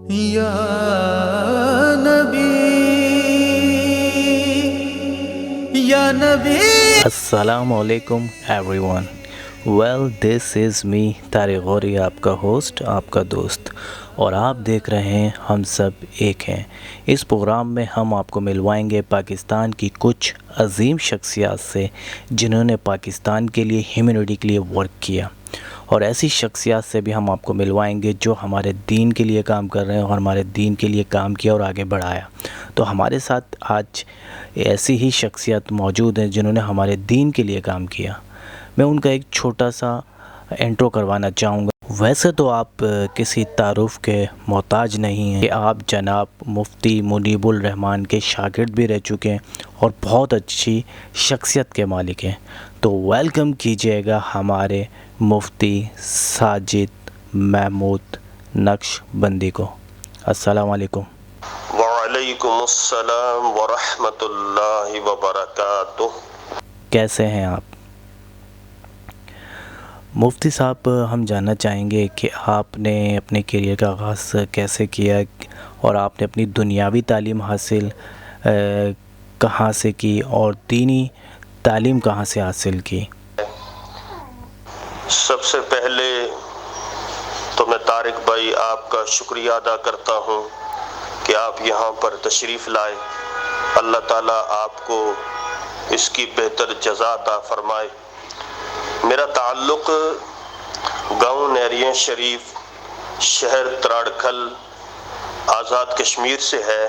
یا نبی یا نبی. السلام علیکم ایوری ون. دس از می طارق غوری، آپ کا ہوسٹ، آپ کا دوست، اور آپ دیکھ رہے ہیں ہم سب ایک ہیں. اس پروگرام میں ہم آپ کو ملوائیں گے پاکستان کی کچھ عظیم شخصیات سے جنہوں نے پاکستان کے لیے، ہیومینٹی کے لیے ورک کیا، اور ایسی شخصیات سے بھی ہم آپ کو ملوائیں گے جو ہمارے دین کے لیے کام کر رہے ہیں اور ہمارے دین کے لیے کام کیا اور آگے بڑھایا. تو ہمارے ساتھ آج ایسی ہی شخصیات موجود ہیں جنہوں نے ہمارے دین کے لیے کام کیا. میں ان کا ایک چھوٹا سا انٹرو کروانا چاہوں گا. ویسے تو آپ کسی تعارف کے محتاج نہیں ہیں کہ آپ جناب مفتی منیب الرحمان کے شاگرد بھی رہ چکے ہیں اور بہت اچھی شخصیت کے مالک ہیں. تو ویلکم کیجیے گا ہمارے مفتی ساجد محمود نقش بندی کو. السلام علیکم. وعلیکم السلام ورحمۃ اللہ وبرکاتہ. کیسے ہیں آپ؟ مفتی صاحب، ہم جاننا چاہیں گے کہ آپ نے اپنے کیریئر کا آغاز کیسے کیا اور آپ نے اپنی دنیاوی تعلیم حاصل کہاں سے کی اور دینی تعلیم کہاں سے حاصل کی؟ سب سے پہلے تو میں طارق بھائی آپ کا شکریہ ادا کرتا ہوں کہ آپ یہاں پر تشریف لائے. اللہ تعالیٰ آپ کو اس کی بہتر جزا عطا فرمائے. میرا تعلق گاؤں نیریاں شریف، شہر تراڑکھل، آزاد کشمیر سے ہے.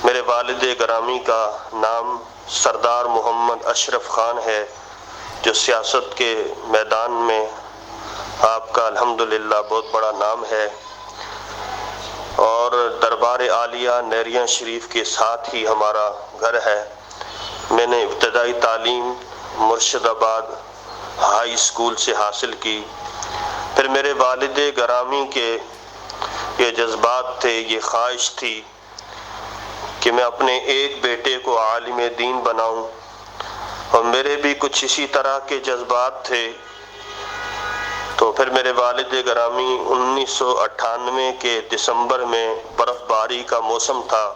میرے والد گرامی کا نام سردار محمد اشرف خان ہے، جو سیاست کے میدان میں آپ کا الحمدللہ بہت بڑا نام ہے، اور دربار عالیہ نیریاں شریف کے ساتھ ہی ہمارا گھر ہے. میں نے ابتدائی تعلیم مرشد آباد ہائی اسکول سے حاصل کی. پھر میرے والد گرامی کے یہ جذبات تھے، یہ خواہش تھی کہ میں اپنے ایک بیٹے کو عالم دین بناؤں، اور میرے بھی کچھ اسی طرح کے جذبات تھے. تو پھر میرے والد گرامی 1998 کے دسمبر میں برف باری کا موسم تھا،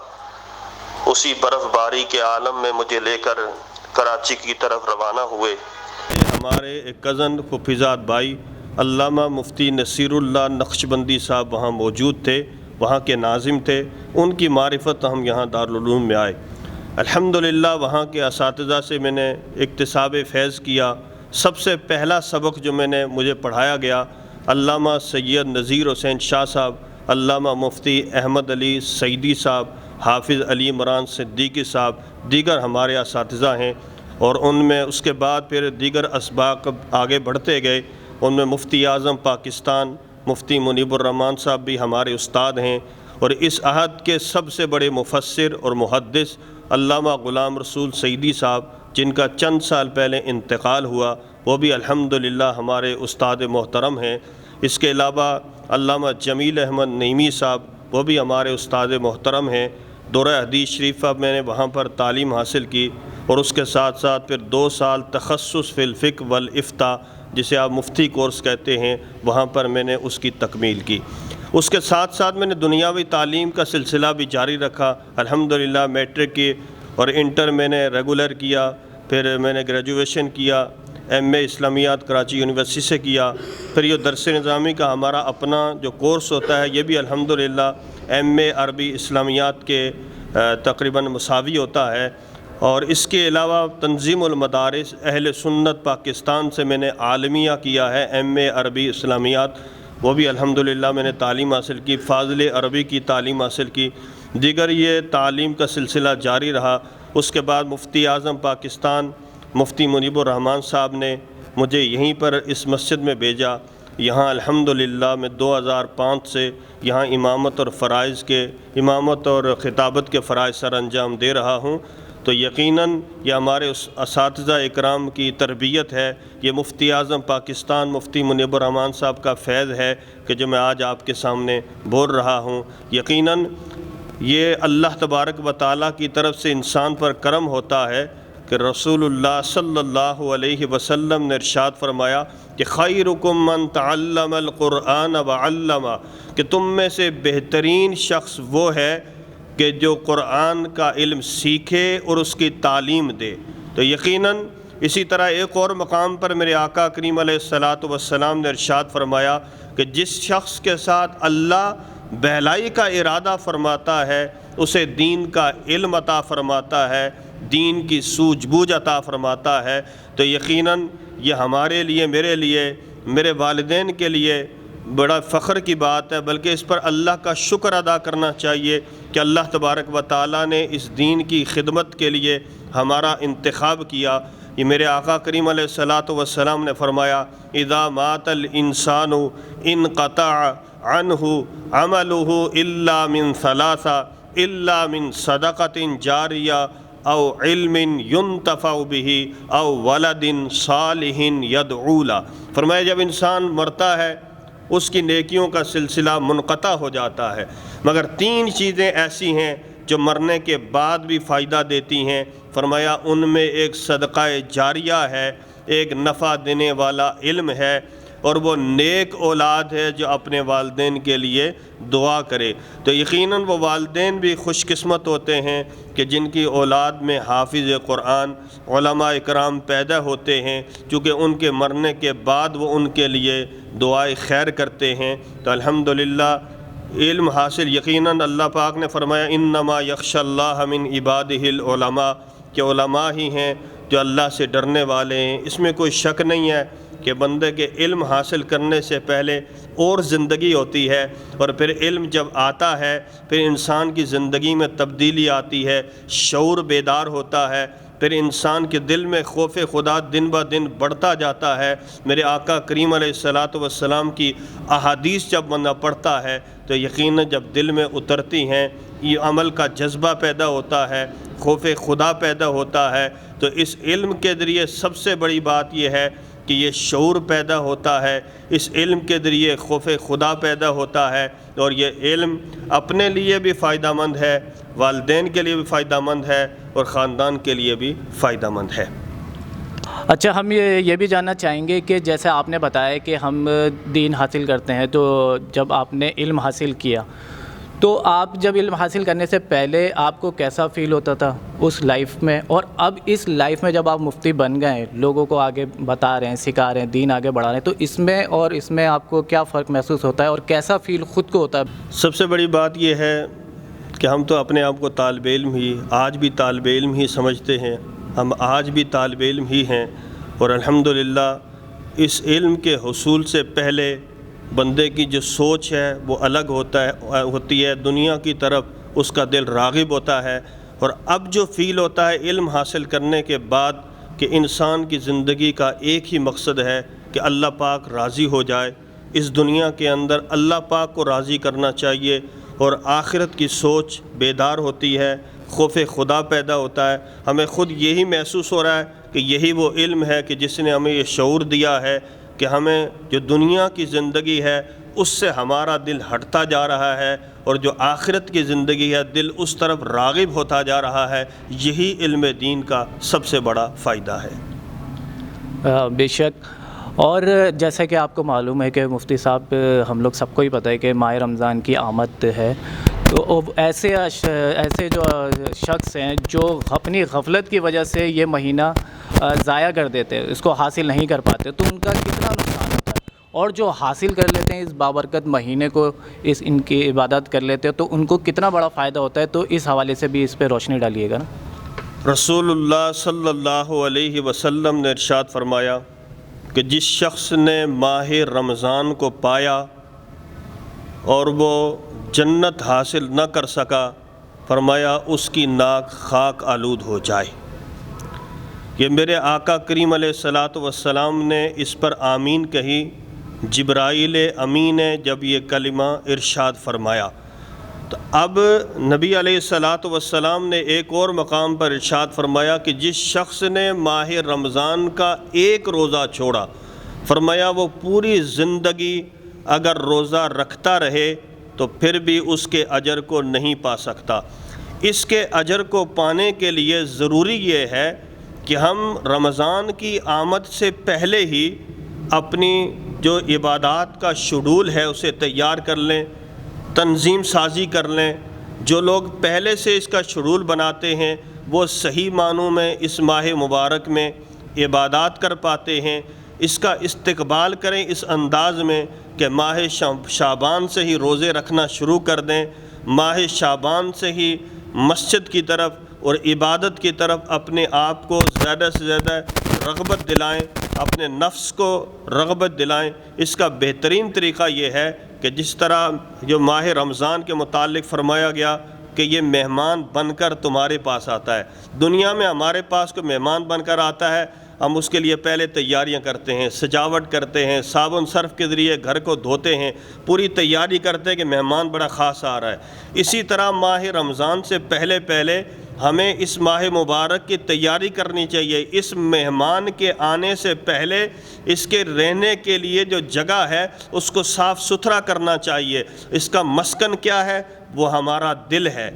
اسی برف باری کے عالم میں مجھے لے کر کراچی کی طرف روانہ ہوئے. ہمارے ایک کزن حفیظات بھائی علامہ مفتی نصیر اللہ نقش بندی صاحب وہاں موجود تھے، وہاں کے ناظم تھے. ان کی معرفت ہم یہاں دارالعلوم میں آئے. الحمدللہ وہاں کے اساتذہ سے میں نے اکتساب فیض کیا. سب سے پہلا سبق جو مجھے پڑھایا گیا، علامہ سید نذیر حسین شاہ صاحب، علامہ مفتی احمد علی سعیدی صاحب، حافظ علی عمران صدیقی صاحب، دیگر ہمارے اساتذہ ہیں. اور ان میں اس کے بعد پھر دیگر اسباق آگے بڑھتے گئے. ان میں مفتی اعظم پاکستان مفتی منیب الرحمان صاحب بھی ہمارے استاد ہیں. اور اس عہد کے سب سے بڑے مفسر اور محدث علامہ غلام رسول سعیدی صاحب، جن کا چند سال پہلے انتقال ہوا، وہ بھی الحمدللہ ہمارے استاد محترم ہیں. اس کے علاوہ علامہ جمیل احمد نعیمی صاحب، وہ بھی ہمارے استاد محترم ہیں. دورہ حدیث شریفہ میں نے وہاں پر تعلیم حاصل کی، اور اس کے ساتھ ساتھ پھر 2 سال تخصص فی الفقہ والافتاء، جسے آپ مفتی کورس کہتے ہیں، وہاں پر میں نے اس کی تکمیل کی. اس کے ساتھ ساتھ میں نے دنیاوی تعلیم کا سلسلہ بھی جاری رکھا. الحمدللہ میٹرک کی اور انٹر میں نے ریگولر کیا. پھر میں نے گریجویشن کیا، ایم اے اسلامیات کراچی یونیورسٹی سے کیا. پھر یہ درس نظامی کا ہمارا اپنا جو کورس ہوتا ہے، یہ بھی الحمدللہ ایم اے عربی اسلامیات کے تقریباً مساوی ہوتا ہے. اور اس کے علاوہ تنظیم المدارس اہل سنت پاکستان سے میں نے عالمیہ کیا ہے، ایم اے عربی اسلامیات، وہ بھی الحمدللہ میں نے تعلیم حاصل کی. فاضل عربی کی تعلیم حاصل کی. دیگر یہ تعلیم کا سلسلہ جاری رہا. اس کے بعد مفتی اعظم پاکستان مفتی منیب الرحمان صاحب نے مجھے یہیں پر اس مسجد میں بھیجا. یہاں الحمدللہ میں 2005 سے یہاں امامت اور خطابت کے فرائض سر انجام دے رہا ہوں. تو یقیناً یہ ہمارے اساتذہ اکرام کی تربیت ہے. یہ مفتی اعظم پاکستان مفتی منیب الرحمان صاحب کا فیض ہے کہ جو میں آج آپ کے سامنے بول رہا ہوں. یقیناً یہ اللہ تبارک و تعالیٰ کی طرف سے انسان پر کرم ہوتا ہے کہ رسول اللہ صلی اللہ علیہ وسلم نے ارشاد فرمایا کہ خیرکم من تعلم القرآن وعلمہ، کہ تم میں سے بہترین شخص وہ ہے کہ جو قرآن کا علم سیکھے اور اس کی تعلیم دے۔ تو یقیناً اسی طرح ایک اور مقام پر میرے آقا کریم علیہ الصلاۃ والسلام نے ارشاد فرمایا کہ جس شخص کے ساتھ اللہ بہلائی کا ارادہ فرماتا ہے اسے دین کا علم عطا فرماتا ہے، دین کی سوجھ بوجھ عطا فرماتا ہے۔ تو یقیناً یہ ہمارے لیے، میرے لیے، میرے والدین کے لیے بڑا فخر کی بات ہے، بلکہ اس پر اللہ کا شکر ادا کرنا چاہیے کہ اللہ تبارک و تعالیٰ نے اس دین کی خدمت کے لیے ہمارا انتخاب کیا۔ یہ میرے آقا کریم علیہ الصلاۃ والسلام نے فرمایا اذا مات الانسان انقطع عنہ عملہ الا من ثلاثہ الا من صدقۃ جاریہ او علم ينتفع به او ولد صالح يدعو له۔ فرمایا جب انسان مرتا ہے اس کی نیکیوں کا سلسلہ منقطع ہو جاتا ہے، مگر تین چیزیں ایسی ہیں جو مرنے کے بعد بھی فائدہ دیتی ہیں۔ فرمایا ان میں ایک صدقہ جاریہ ہے، ایک نفع دینے والا علم ہے، اور وہ نیک اولاد ہے جو اپنے والدین کے لیے دعا کرے۔ تو یقیناً وہ والدین بھی خوش قسمت ہوتے ہیں کہ جن کی اولاد میں حافظ قرآن علماء اکرام پیدا ہوتے ہیں، چونکہ ان کے مرنے کے بعد وہ ان کے لیے دعائے خیر کرتے ہیں۔ تو الحمدللہ علم حاصل، یقیناً اللہ پاک نے فرمایا انما یخشی اللہ من عبادہ العلماء، کہ علماء ہی ہیں جو اللہ سے ڈرنے والے ہیں۔ اس میں کوئی شک نہیں ہے کہ بندے کے علم حاصل کرنے سے پہلے اور زندگی ہوتی ہے، اور پھر علم جب آتا ہے پھر انسان کی زندگی میں تبدیلی آتی ہے، شعور بیدار ہوتا ہے، پھر انسان کے دل میں خوف خدا دن بہ دن بڑھتا جاتا ہے۔ میرے آقا کریم علیہ الصلاۃ والسلام کی احادیث جب بندہ پڑھتا ہے تو یقیناً جب دل میں اترتی ہیں یہ عمل کا جذبہ پیدا ہوتا ہے، خوف خدا پیدا ہوتا ہے۔ تو اس علم کے ذریعے سب سے بڑی بات یہ ہے کہ یہ شعور پیدا ہوتا ہے، اس علم کے ذریعے خوف خدا پیدا ہوتا ہے، اور یہ علم اپنے لیے بھی فائدہ مند ہے، والدین کے لیے بھی فائدہ مند ہے، اور خاندان کے لیے بھی فائدہ مند ہے۔ اچھا، ہم یہ بھی جاننا چاہیں گے کہ جیسے آپ نے بتایا کہ ہم دین حاصل کرتے ہیں، تو جب آپ نے علم حاصل کیا تو آپ جب علم حاصل کرنے سے پہلے آپ کو کیسا فیل ہوتا تھا اس لائف میں، اور اب اس لائف میں جب آپ مفتی بن گئے ہیں، لوگوں کو آگے بتا رہے ہیں، سکھا رہے ہیں، دین آگے بڑھا رہے ہیں، تو اس میں اور اس میں آپ کو کیا فرق محسوس ہوتا ہے اور کیسا فیل خود کو ہوتا ہے؟ سب سے بڑی بات یہ ہے کہ ہم تو اپنے آپ کو طالب علم ہی، آج بھی طالب علم ہی سمجھتے ہیں، ہم آج بھی طالب علم ہی ہیں، اور الحمدللہ اس علم کے حصول سے پہلے بندے کی جو سوچ ہے وہ الگ ہوتی ہے، دنیا کی طرف اس کا دل راغب ہوتا ہے، اور اب جو فیل ہوتا ہے علم حاصل کرنے کے بعد کہ انسان کی زندگی کا ایک ہی مقصد ہے کہ اللہ پاک راضی ہو جائے، اس دنیا کے اندر اللہ پاک کو راضی کرنا چاہیے، اور آخرت کی سوچ بیدار ہوتی ہے، خوف خدا پیدا ہوتا ہے۔ ہمیں خود یہی محسوس ہو رہا ہے کہ یہی وہ علم ہے کہ جس نے ہمیں یہ شعور دیا ہے کہ ہمیں جو دنیا کی زندگی ہے اس سے ہمارا دل ہٹتا جا رہا ہے، اور جو آخرت کی زندگی ہے دل اس طرف راغب ہوتا جا رہا ہے۔ یہی علم دین کا سب سے بڑا فائدہ ہے۔ بے شک، اور جیسا کہ آپ کو معلوم ہے کہ مفتی صاحب، ہم لوگ سب کو ہی پتہ ہے کہ ماہ رمضان کی آمد ہے، تو ایسے جو شخص ہیں جو اپنی غفلت کی وجہ سے یہ مہینہ ضائع کر دیتے ہیں، اس کو حاصل نہیں کر پاتے، تو ان کا کتنا نقصان ہوتا ہے، اور جو حاصل کر لیتے ہیں اس بابرکت مہینے کو، ان کی عبادت کر لیتے ہیں، تو ان کو کتنا بڑا فائدہ ہوتا ہے، تو اس حوالے سے بھی اس پہ روشنی ڈالیے گا نا۔ رسول اللہ صلی اللہ علیہ وسلم نے ارشاد فرمایا کہ جس شخص نے ماہ رمضان کو پایا اور وہ جنت حاصل نہ کر سکا، فرمایا اس کی ناک خاک آلود ہو جائے۔ یہ میرے آقا کریم علیہ الصلاۃ والسلام نے اس پر آمین کہی، جبرائیل امین نے جب یہ کلمہ ارشاد فرمایا، تو اب نبی علیہ الصلاۃ والسلام نے ایک اور مقام پر ارشاد فرمایا کہ جس شخص نے ماہ رمضان کا ایک روزہ چھوڑا، فرمایا وہ پوری زندگی اگر روزہ رکھتا رہے تو پھر بھی اس کے اجر کو نہیں پا سکتا۔ اس کے اجر کو پانے کے لیے ضروری یہ ہے کہ ہم رمضان کی آمد سے پہلے ہی اپنی جو عبادات کا شیڈول ہے اسے تیار کر لیں، تنظیم سازی کر لیں۔ جو لوگ پہلے سے اس کا شیڈول بناتے ہیں وہ صحیح معنوں میں اس ماہ مبارک میں عبادات کر پاتے ہیں۔ اس کا استقبال کریں اس انداز میں کہ ماہ شعبان سے ہی روزے رکھنا شروع کر دیں، ماہ شعبان سے ہی مسجد کی طرف اور عبادت کی طرف اپنے آپ کو زیادہ سے زیادہ رغبت دلائیں، اپنے نفس کو رغبت دلائیں۔ اس کا بہترین طریقہ یہ ہے کہ جس طرح جو ماہ رمضان کے متعلق فرمایا گیا کہ یہ مہمان بن کر تمہارے پاس آتا ہے۔ دنیا میں ہمارے پاس کوئی مہمان بن کر آتا ہے، ہم اس کے لیے پہلے تیاریاں کرتے ہیں، سجاوٹ کرتے ہیں، صابن صرف کے ذریعے گھر کو دھوتے ہیں، پوری تیاری کرتے ہیں کہ مہمان بڑا خاص آ رہا ہے۔ اسی طرح ماہ رمضان سے پہلے ہمیں اس ماہ مبارک کی تیاری کرنی چاہیے۔ اس مہمان کے آنے سے پہلے اس کے رہنے کے لیے جو جگہ ہے اس کو صاف ستھرا کرنا چاہیے۔ اس کا مسکن کیا ہے؟ وہ ہمارا دل ہے۔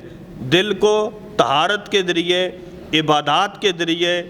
دل کو طہارت کے ذریعے، عبادات کے ذریعے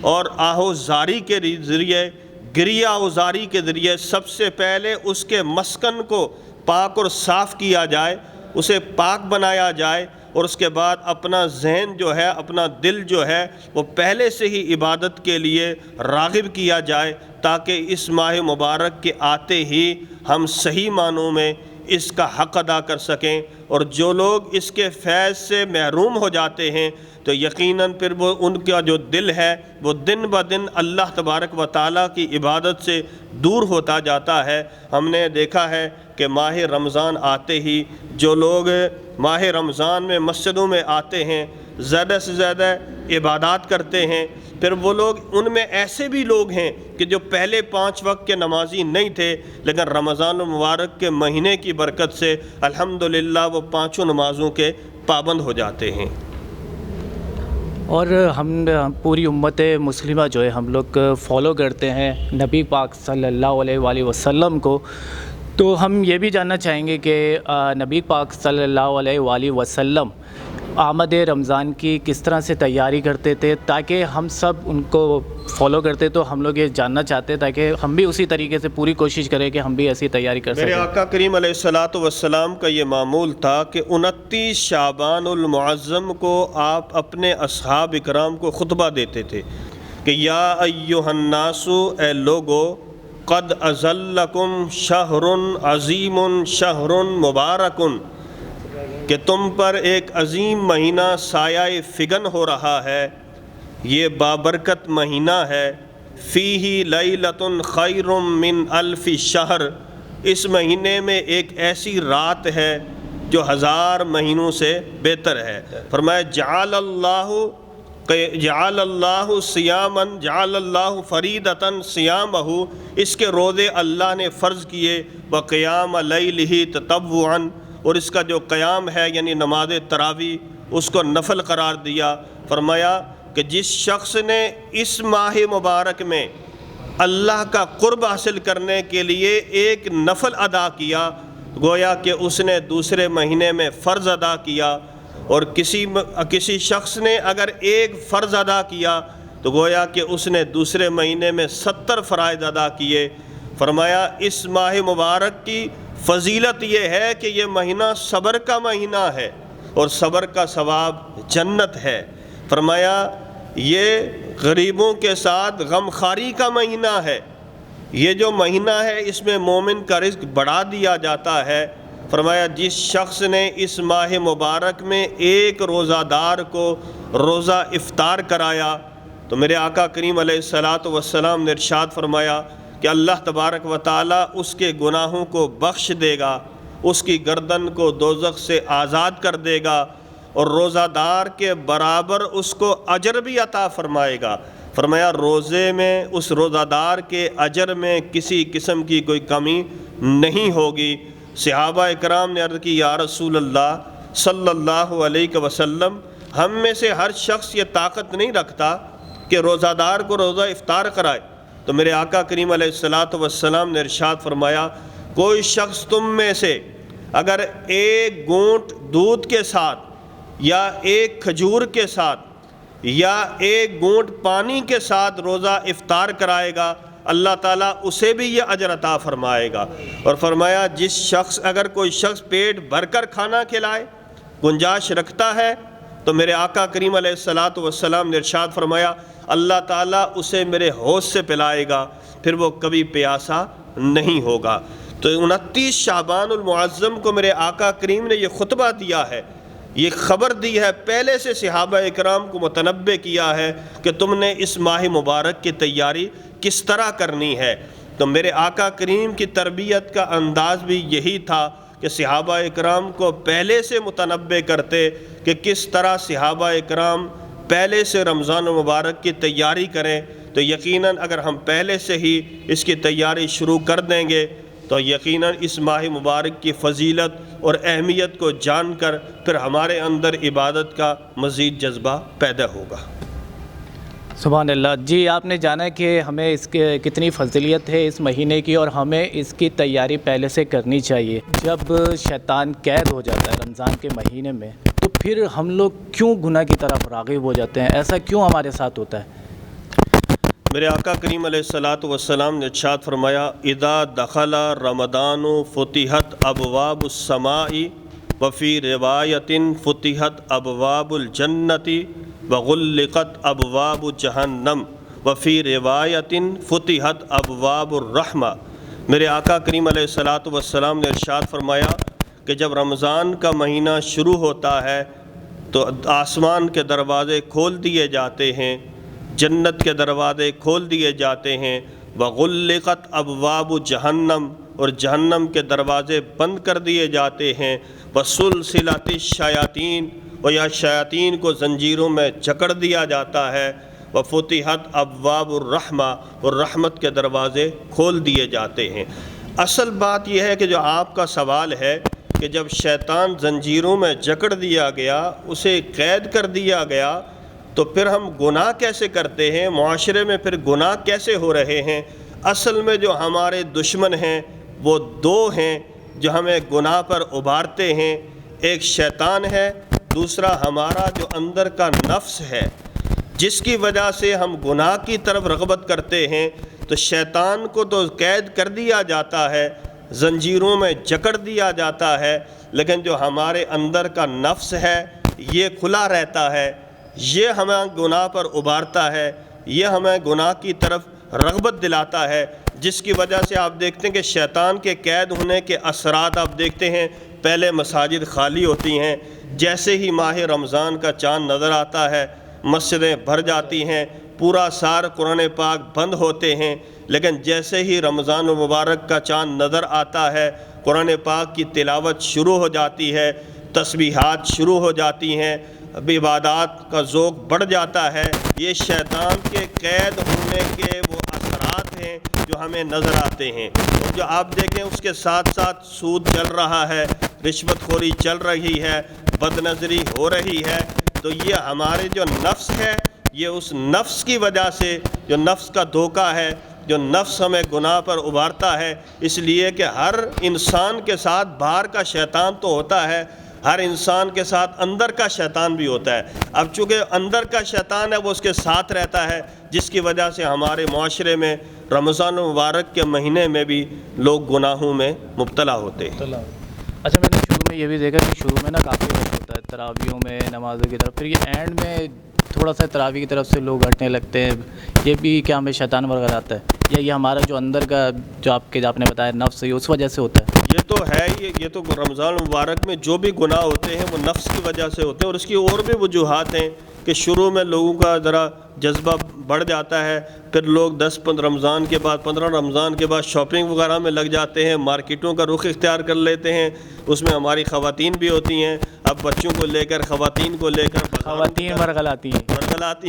اور آہوزاری کے ذریعے، گریہ اوزاری کے ذریعے سب سے پہلے اس کے مسکن کو پاک اور صاف کیا جائے، اسے پاک بنایا جائے، اور اس کے بعد اپنا ذہن جو ہے، اپنا دل جو ہے وہ پہلے سے ہی عبادت کے لیے راغب کیا جائے، تاکہ اس ماہ مبارک کے آتے ہی ہم صحیح معنوں میں اس کا حق ادا کر سکیں۔ اور جو لوگ اس کے فیض سے محروم ہو جاتے ہیں تو یقیناً پھر وہ ان کا جو دل ہے وہ دن بدن اللہ تبارک و تعالیٰ کی عبادت سے دور ہوتا جاتا ہے۔ ہم نے دیکھا ہے کہ ماہ رمضان آتے ہی جو لوگ ماہ رمضان میں مسجدوں میں آتے ہیں، زیادہ سے زیادہ عبادات کرتے ہیں، پھر وہ لوگ ان میں ایسے بھی لوگ ہیں کہ جو پہلے 5 وقت کے نمازی نہیں تھے، لیکن رمضان المبارک کے مہینے کی برکت سے الحمدللہ وہ 5 نمازوں کے پابند ہو جاتے ہیں۔ اور ہم پوری امت مسلمہ جو ہے ہم لوگ فالو کرتے ہیں نبی پاک صلی اللہ علیہ وآلہ وسلم کو، تو ہم یہ بھی جاننا چاہیں گے کہ نبی پاک صلی اللہ علیہ وآلہ وسلم آمد رمضان کی کس طرح سے تیاری کرتے تھے، تاکہ ہم سب ان کو فالو کرتے، تو ہم لوگ یہ جاننا چاہتے ہیں تاکہ ہم بھی اسی طریقے سے پوری کوشش کریں کہ ہم بھی ایسی تیاری کر سکیں۔ میرے آقا کریم علیہ الصلاۃ والسلام کا یہ معمول تھا کہ 29 شعبان المعظم کو آپ اپنے اصحاب اکرام کو خطبہ دیتے تھے کہ یا ایھا الناس، اے لوگو، قد اظلکم شہر عظیم شہر مبارک، کہ تم پر ایک عظیم مہینہ سایہ فگن ہو رہا ہے، یہ بابرکت مہینہ ہے، فیہ لیلۃ خیر من الف شہر، اس مہینے میں ایک ایسی رات ہے جو 1000 مہینوں سے بہتر ہے۔ فرمایا جعل اللہ صیاما، جعل اللہ فریدۃ صیامہ، اس کے روزے اللہ نے فرض کیے، وقیام لیلہ تطوعا، اور اس کا جو قیام ہے یعنی نماز تراویح اس کو نفل قرار دیا۔ فرمایا کہ جس شخص نے اس ماہ مبارک میں اللہ کا قرب حاصل کرنے کے لیے ایک نفل ادا کیا، گویا کہ اس نے دوسرے مہینے میں فرض ادا کیا، اور کسی شخص نے اگر ایک فرض ادا کیا تو گویا کہ اس نے دوسرے مہینے میں 70 فرائض ادا کیے۔ فرمایا اس ماہ مبارک کی فضیلت یہ ہے کہ یہ مہینہ صبر کا مہینہ ہے، اور صبر کا ثواب جنت ہے۔ فرمایا یہ غریبوں کے ساتھ غمخواری کا مہینہ ہے، یہ جو مہینہ ہے اس میں مومن کا رزق بڑھا دیا جاتا ہے۔ فرمایا جس شخص نے اس ماہ مبارک میں ایک روزہ دار کو روزہ افطار کرایا تو میرے آقا کریم علیہ الصلاۃ والسلام نے ارشاد فرمایا کہ اللہ تبارک و تعالیٰ اس کے گناہوں کو بخش دے گا، اس کی گردن کو دوزخ سے آزاد کر دے گا، اور روزہ دار کے برابر اس کو اجر بھی عطا فرمائے گا۔ فرمایا روزے میں اس روزہ دار کے اجر میں کسی قسم کی کوئی کمی نہیں ہوگی۔ صحابہ اکرام نے عرض کی یا رسول اللہ صلی اللہ علیہ وسلم، ہم میں سے ہر شخص یہ طاقت نہیں رکھتا کہ روزہ دار کو روزہ افطار کرائے۔ تو میرے آقا کریم علیہ الصلاۃ والسلام نے ارشاد فرمایا کوئی شخص تم میں سے اگر ایک گھونٹ دودھ کے ساتھ یا ایک کھجور کے ساتھ یا ایک گھونٹ پانی کے ساتھ روزہ افطار کرائے گا، اللہ تعالیٰ اسے بھی یہ اجر عطا فرمائے گا۔ اور فرمایا اگر کوئی شخص پیٹ بھر کر کھانا کھلائے، گنجائش رکھتا ہے، تو میرے آقا کریم علیہ الصلاۃ والسلام نے ارشاد فرمایا اللہ تعالیٰ اسے میرے حوض سے پلائے گا، پھر وہ کبھی پیاسا نہیں ہوگا۔ تو 29 شعبان المعظم کو میرے آقا کریم نے یہ خطبہ دیا ہے، یہ خبر دی ہے، پہلے سے صحابہ اکرام کو متنبہ کیا ہے کہ تم نے اس ماہ مبارک کی تیاری کس طرح کرنی ہے۔ تو میرے آقا کریم کی تربیت کا انداز بھی یہی تھا کہ صحابہ اکرام کو پہلے سے متنبہ کرتے کہ کس طرح صحابہ اکرام پہلے سے رمضان المبارک کی تیاری کریں۔ تو یقیناً اگر ہم پہلے سے ہی اس کی تیاری شروع کر دیں گے تو یقیناً اس ماہ مبارک کی فضیلت اور اہمیت کو جان کر پھر ہمارے اندر عبادت کا مزید جذبہ پیدا ہوگا۔ سبحان اللہ۔ جی، آپ نے جانا کہ ہمیں اس کے کتنی فضیلت ہے اس مہینے کی، اور ہمیں اس کی تیاری پہلے سے کرنی چاہیے۔ جب شیطان قید ہو جاتا ہے رمضان کے مہینے میں، تو پھر ہم لوگ کیوں گناہ کی طرف راغب ہو جاتے ہیں؟ ایسا کیوں ہمارے ساتھ ہوتا ہے؟ میرے آقا کریم علیہ الصلاۃ والسلام نے ارشاد فرمایا اذا دخل رمضان فتحت ابواب السماء وفی روایت فتحت ابواب الجنت وغلقت ابواب جہنم وفی روایت فتحت ابواب الرحمہ۔ میرے آقا کریم علیہ الصلاۃ والسلام نے ارشاد فرمایا کہ جب رمضان کا مہینہ شروع ہوتا ہے تو آسمان کے دروازے کھول دیے جاتے ہیں، جنت کے دروازے کھول دیے جاتے ہیں، وغلقت ابواب جہنم، اور جہنم کے دروازے بند کر دیے جاتے ہیں، وسلسلۃ الشیاطین، اور یا شیاطین کو زنجیروں میں جکڑ دیا جاتا ہے، وفتحت ابواب الرحمہ، اور رحمت کے دروازے کھول دیے جاتے ہیں۔ اصل بات یہ ہے کہ جو آپ کا سوال ہے کہ جب شیطان زنجیروں میں جکڑ دیا گیا، اسے قید کر دیا گیا، تو پھر ہم گناہ کیسے کرتے ہیں، معاشرے میں پھر گناہ کیسے ہو رہے ہیں؟ اصل میں جو ہمارے دشمن ہیں وہ دو ہیں جو ہمیں گناہ پر ابھارتے ہیں، ایک شیطان ہے، دوسرا ہمارا جو اندر کا نفس ہے، جس کی وجہ سے ہم گناہ کی طرف رغبت کرتے ہیں۔ تو شیطان کو تو قید کر دیا جاتا ہے، زنجیروں میں جکڑ دیا جاتا ہے، لیکن جو ہمارے اندر کا نفس ہے یہ کھلا رہتا ہے، یہ ہمیں گناہ پر ابھارتا ہے، یہ ہمیں گناہ کی طرف رغبت دلاتا ہے، جس کی وجہ سے آپ دیکھتے ہیں کہ شیطان کے قید ہونے کے اثرات آپ دیکھتے ہیں۔ پہلے مساجد خالی ہوتی ہیں، جیسے ہی ماہ رمضان کا چاند نظر آتا ہے مسجدیں بھر جاتی ہیں، پورا سال قرآن پاک بند ہوتے ہیں، لیکن جیسے ہی رمضان المبارک کا چاند نظر آتا ہے قرآن پاک کی تلاوت شروع ہو جاتی ہے، تسبیحات شروع ہو جاتی ہیں، عبادات کا ذوق بڑھ جاتا ہے۔ یہ شیطان کے قید ہونے کے وہ اثرات ہیں جو ہمیں نظر آتے ہیں۔ اور جو آپ دیکھیں اس کے ساتھ ساتھ سود چل رہا ہے، رشوت خوری چل رہی ہے، بد نظری ہو رہی ہے، تو یہ ہمارے جو نفس ہے، یہ اس نفس کی وجہ سے، جو نفس کا دھوکہ ہے، جو نفس ہمیں گناہ پر ابھارتا ہے۔ اس لیے کہ ہر انسان کے ساتھ باہر کا شیطان تو ہوتا ہے، ہر انسان کے ساتھ اندر کا شیطان بھی ہوتا ہے۔ اب چونکہ اندر کا شیطان ہے وہ اس کے ساتھ رہتا ہے، جس کی وجہ سے ہمارے معاشرے میں رمضان المبارک کے مہینے میں بھی لوگ گناہوں میں مبتلا ہوتے ہیں۔ اچھا، میں نے شروع میں یہ بھی دیکھا کہ شروع میں نا کافی وقت ہوتا ہے تراویحوں میں، نمازوں کی طرف، پھر یہ اینڈ میں تھوڑا سا تراویح کی طرف سے لوگ ہٹنے لگتے ہیں۔ یہ بھی کیا ہمیں شیطان وغیرہ آتا ہے، یا یہ ہمارا جو اندر کا جو آپ نے بتایا نفس ہے اس وجہ سے ہوتا ہے؟ یہ تو ہے، یہ تو رمضان مبارک میں جو بھی گناہ ہوتے ہیں وہ نفس کی وجہ سے ہوتے ہیں، اور اس کی اور بھی وجوہات ہیں کہ شروع میں لوگوں کا ذرا جذبہ بڑھ جاتا ہے، پھر لوگ 10 رمضان کے بعد 15 رمضان کے بعد شاپنگ وغیرہ میں لگ جاتے ہیں، مارکیٹوں کا رخ اختیار کر لیتے ہیں، اس میں ہماری خواتین بھی ہوتی ہیں، اب بچوں کو لے کر، خواتین کو لے کر خواتین مرغلاتی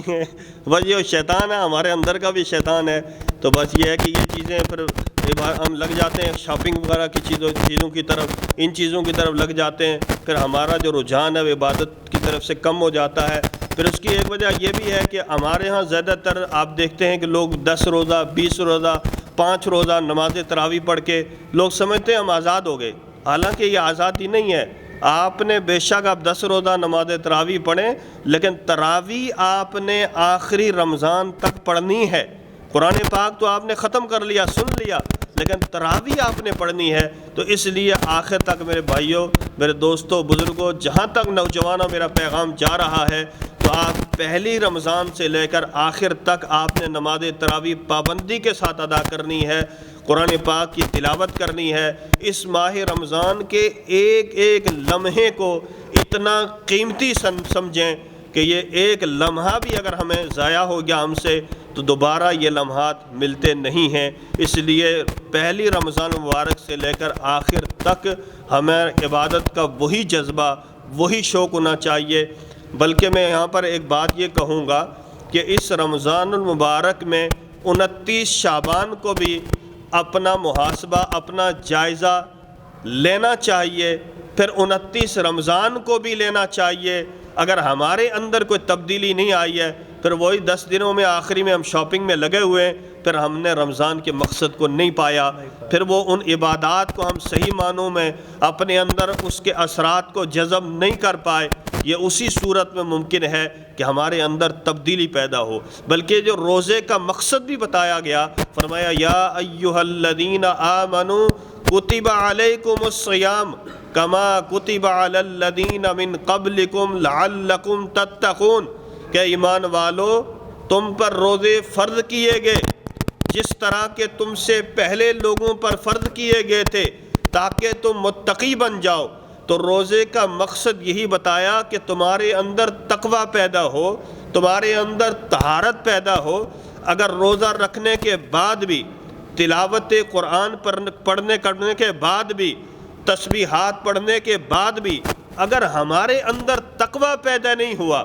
ہیں، بس یہ شیطان ہے، ہمارے اندر کا بھی شیطان ہے۔ تو بس یہ ہے کہ یہ چیزیں پھر ہم لگ جاتے ہیں شاپنگ وغیرہ کی چیزوں کی طرف، ان چیزوں کی طرف لگ جاتے ہیں، پھر ہمارا جو رجحان ہے وہ عبادت کی طرف سے کم ہو جاتا ہے۔ پھر اس کی ایک وجہ یہ بھی ہے کہ ہمارے ہاں زیادہ تر آپ دیکھتے ہیں کہ لوگ 10 روزہ 20 روزہ 5 روزہ نماز تراویح پڑھ کے لوگ سمجھتے ہیں ہم آزاد ہو گئے، حالانکہ یہ آزادی نہیں ہے۔ آپ نے بے شک آپ 10 روزہ نماز تراویح پڑھیں، لیکن تراویح آپ نے آخری رمضان تک پڑھنی ہے۔ قرآن پاک تو آپ نے ختم کر لیا، سن لیا، لیکن تراویح آپ نے پڑھنی ہے۔ تو اس لیے آخر تک میرے بھائیوں، میرے دوستوں، بزرگوں، جہاں تک نوجوانوں میرا پیغام جا رہا ہے، تو آپ پہلی رمضان سے لے کر آخر تک آپ نے نماز تراویح پابندی کے ساتھ ادا کرنی ہے، قرآن پاک کی تلاوت کرنی ہے۔ اس ماہ رمضان کے ایک ایک لمحے کو اتنا قیمتی سمجھیں کہ یہ ایک لمحہ بھی اگر ہمیں ضائع ہو گیا ہم سے تو دوبارہ یہ لمحات ملتے نہیں ہیں۔ اس لیے پہلی رمضان مبارک سے لے کر آخر تک ہمیں عبادت کا وہی جذبہ، وہی شوق ہونا چاہیے۔ بلکہ میں یہاں پر ایک بات یہ کہوں گا کہ اس رمضان المبارک میں 29 شعبان کو بھی اپنا محاسبہ، اپنا جائزہ لینا چاہیے، پھر 29 رمضان کو بھی لینا چاہیے۔ اگر ہمارے اندر کوئی تبدیلی نہیں آئی ہے، پھر وہی 10 دنوں میں آخری میں ہم شاپنگ میں لگے ہوئے ہیں، پھر ہم نے رمضان کے مقصد کو نہیں پایا، پھر وہ ان عبادات کو ہم صحیح معنوں میں اپنے اندر اس کے اثرات کو جذب نہیں کر پائے۔ یہ اسی صورت میں ممکن ہے کہ ہمارے اندر تبدیلی پیدا ہو۔ بلکہ جو روزے کا مقصد بھی بتایا گیا، فرمایا یا ایھا الذین آمنوا کتب علیکم الصیام کما کتب علی الذین من قبلکم لعلکم تتقون، کہ ایمان والو تم پر روزے فرض کیے گئے جس طرح کہ تم سے پہلے لوگوں پر فرض کیے گئے تھے تاکہ تم متقی بن جاؤ۔ تو روزے کا مقصد یہی بتایا کہ تمہارے اندر تقوی پیدا ہو، تمہارے اندر طہارت پیدا ہو۔ اگر روزہ رکھنے کے بعد بھی، تلاوت قرآن پڑھنے کرنے کے بعد بھی، تسبیحات پڑھنے کے بعد بھی اگر ہمارے اندر تقوی پیدا نہیں ہوا،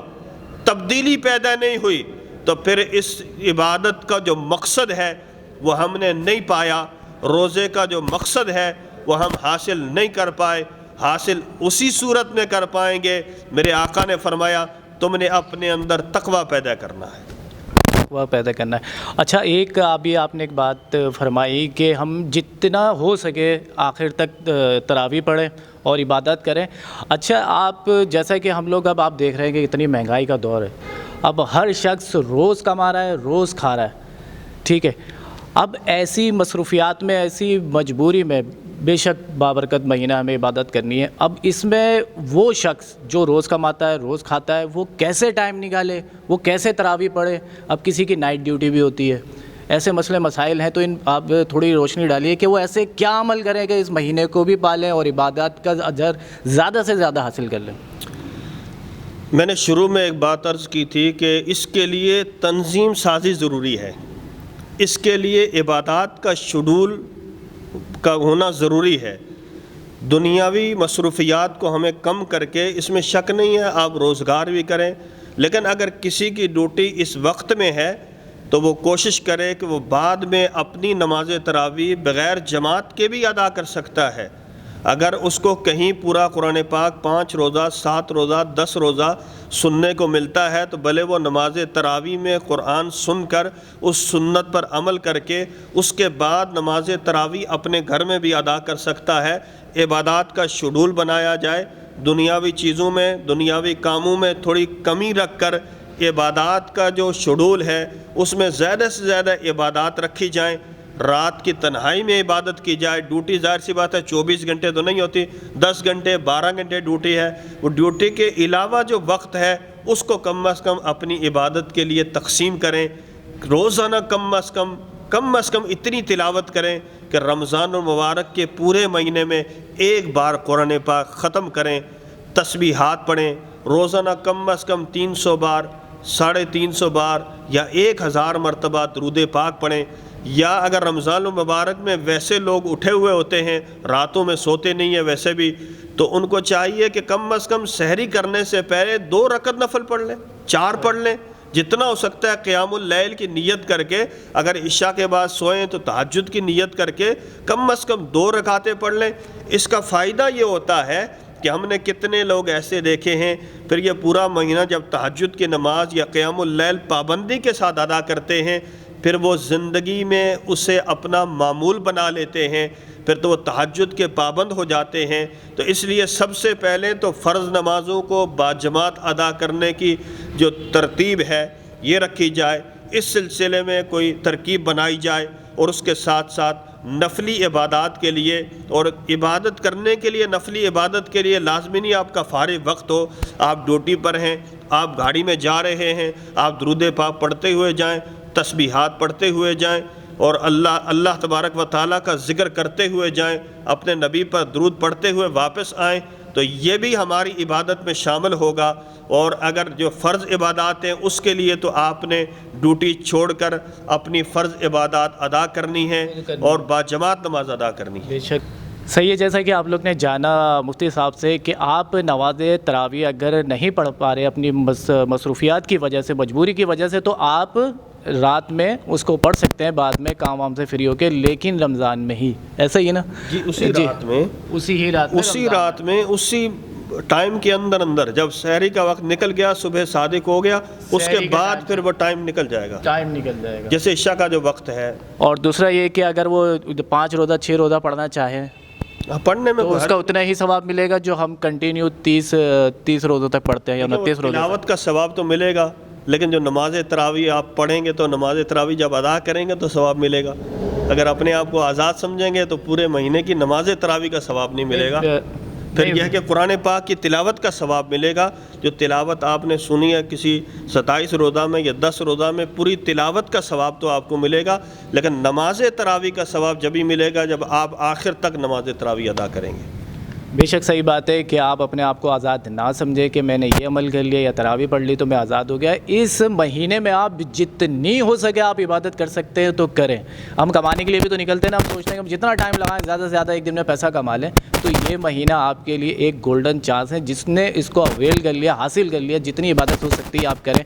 تبدیلی پیدا نہیں ہوئی، تو پھر اس عبادت کا جو مقصد ہے وہ ہم نے نہیں پایا۔ روزے کا جو مقصد ہے وہ ہم حاصل نہیں کر پائے۔ حاصل اسی صورت میں کر پائیں گے، میرے آقا نے فرمایا تم نے اپنے اندر تقوی پیدا کرنا ہے، تقوی پیدا کرنا ہے۔ اچھا، ایک آپ نے ایک بات فرمائی کہ ہم جتنا ہو سکے آخر تک تراویح پڑھیں اور عبادت کریں۔ اچھا، آپ جیسا کہ ہم لوگ اب آپ دیکھ رہے ہیں کہ اتنی مہنگائی کا دور ہے، اب ہر شخص روز کما رہا ہے، روز کھا رہا ہے، ٹھیک ہے۔ اب ایسی مصروفیات میں، ایسی مجبوری میں بے شک بابرکت مہینہ ہمیں عبادت کرنی ہے۔ اب اس میں وہ شخص جو روز کماتا ہے، روز کھاتا ہے، وہ کیسے ٹائم نکالے، وہ کیسے تراویح پڑھے؟ اب کسی کی نائٹ ڈیوٹی بھی ہوتی ہے، ایسے مسئلے مسائل ہیں، تو ان آپ تھوڑی روشنی ڈالیے کہ وہ ایسے کیا عمل کریں کہ اس مہینے کو بھی پالیں اور عبادات کا اجر زیادہ سے زیادہ حاصل کر لیں۔ میں نے شروع میں ایک بات عرض کی تھی کہ اس کے لیے تنظیم سازی ضروری ہے، اس کے لیے عبادات کا شیڈول کا ہونا ضروری ہے۔ دنیاوی مصروفیات کو ہمیں کم کر کے، اس میں شک نہیں ہے آپ روزگار بھی کریں، لیکن اگر کسی کی ڈیوٹی اس وقت میں ہے تو وہ کوشش کرے کہ وہ بعد میں اپنی نماز تراویح بغیر جماعت کے بھی ادا کر سکتا ہے۔ اگر اس کو کہیں پورا قرآن پاک 5 روزہ، 7 روزہ، 10 روزہ سننے کو ملتا ہے تو بھلے وہ نماز تراویح میں قرآن سن کر اس سنت پر عمل کر کے اس کے بعد نماز تراویح اپنے گھر میں بھی ادا کر سکتا ہے۔ عبادات کا شیڈول بنایا جائے، دنیاوی چیزوں میں، دنیاوی کاموں میں تھوڑی کمی رکھ کر عبادات کا جو شیڈول ہے اس میں زیادہ سے زیادہ عبادات رکھی جائیں۔ رات کی تنہائی میں عبادت کی جائے۔ ڈیوٹی ظاہر سی بات ہے 24 گھنٹے تو نہیں ہوتی، 10 گھنٹے 12 گھنٹے ڈیوٹی ہے، وہ ڈیوٹی کے علاوہ جو وقت ہے اس کو کم از کم اپنی عبادت کے لیے تقسیم کریں۔ روزانہ کم از کم اتنی تلاوت کریں کہ رمضان المبارک کے پورے مہینے میں ایک بار قرآن پاک ختم کریں۔ تسبیحات پڑھیں، روزانہ کم از کم 300 بار، 350 بار یا 1000 مرتبہ درود پاک پڑھیں۔ یا اگر رمضان المبارک میں ویسے لوگ اٹھے ہوئے ہوتے ہیں، راتوں میں سوتے نہیں ہیں ویسے بھی، تو ان کو چاہیے کہ کم از کم سحری کرنے سے پہلے 2 رکعت نفل پڑھ لیں، 4 پڑھ لیں، جتنا ہو سکتا ہے قیام اللیل کی نیت کر کے۔ اگر عشاء کے بعد سوئیں تو تہجد کی نیت کر کے کم از کم 2 رکعتیں پڑھ لیں۔ اس کا فائدہ یہ ہوتا ہے کہ ہم نے کتنے لوگ ایسے دیکھے ہیں پھر یہ پورا مہینہ جب تہجد کی نماز یا قیام اللیل پابندی کے ساتھ ادا کرتے ہیں پھر وہ زندگی میں اسے اپنا معمول بنا لیتے ہیں، پھر تو وہ تہجد کے پابند ہو جاتے ہیں۔ تو اس لیے سب سے پہلے تو فرض نمازوں کو باجماعت ادا کرنے کی جو ترتیب ہے یہ رکھی جائے، اس سلسلے میں کوئی ترکیب بنائی جائے، اور اس کے ساتھ ساتھ نفلی عبادات کے لیے، اور عبادت کرنے کے لیے، نفلی عبادت کے لیے لازمی نہیں آپ کا فارغ وقت ہو، آپ ڈیوٹی پر ہیں، آپ گاڑی میں جا رہے ہیں، آپ درود پاک پڑھتے ہوئے جائیں، تسبیحات پڑھتے ہوئے جائیں، اور اللہ تبارک و تعالیٰ کا ذکر کرتے ہوئے جائیں، اپنے نبی پر درود پڑھتے ہوئے واپس آئیں، تو یہ بھی ہماری عبادت میں شامل ہوگا۔ اور اگر جو فرض عبادات ہیں اس کے لیے تو آپ نے ڈیوٹی چھوڑ کر اپنی فرض عبادات ادا کرنی ہے اور باجماعت نماز ادا کرنی ہے۔ بے شک صحیح ہے، جیسا کہ آپ لوگ نے جانا مفتی صاحب سے کہ آپ نماز تراویح اگر نہیں پڑھ پا رہے اپنی مصروفیات کی وجہ سے، مجبوری کی وجہ سے، تو آپ رات میں اس کو پڑھ سکتے ہیں بعد میں کام وام سے فری ہو کے، لیکن رمضان میں ہی ایسا ہی ہے نا؟ جی، اسی رات میں اسی ٹائم کے اندر جب سحری کا وقت نکل گیا، صبح صادق ہو گیا، اس کے بعد پھر وہ ٹائم نکل جائے گا، جیسے عشاء کا جو وقت ہے۔ اور دوسرا یہ کہ اگر وہ 5 روزہ 6 روزہ پڑھنا چاہیں پڑھنے میں تو اس کا اتنا ہی ثواب ملے گا جو ہم کنٹینیو 30 روزوں تک پڑھتے ہیں یا 29 روزوں۔ تلاوت کا ثواب تو ملے گا، لیکن جو نماز تراویح آپ پڑھیں گے تو نماز تراویح جب ادا کریں گے تو ثواب ملے گا۔ اگر اپنے آپ کو آزاد سمجھیں گے تو پورے مہینے کی نماز تراویح کا ثواب نہیں ملے گا۔ پھر یہ ہے کہ قرآن پاک کی تلاوت کا ثواب ملے گا، جو تلاوت آپ نے سنی ہے کسی 27 روزہ میں یا 10 روزہ میں، پوری تلاوت کا ثواب تو آپ کو ملے گا، لیکن نماز تراویح کا ثواب جب ہی ملے گا جب آپ آخر تک نماز تراویح ادا کریں گے۔ بے شک صحیح بات ہے کہ آپ اپنے آپ کو آزاد نہ سمجھیں کہ میں نے یہ عمل کر لیا یا تراویح پڑھ لی تو میں آزاد ہو گیا۔ اس مہینے میں آپ جتنی ہو سکے آپ عبادت کر سکتے ہیں تو کریں۔ ہم کمانے کے لیے بھی تو نکلتے ہیں نا، ہم سوچتے ہیں کہ جتنا ٹائم لگائیں زیادہ سے زیادہ ایک دن میں پیسہ کما لیں، تو یہ مہینہ آپ کے لیے ایک گولڈن چانس ہے، جس نے اس کو اویل کر لیا، حاصل کر لیا، جتنی عبادت ہو سکتی ہے آپ کریں۔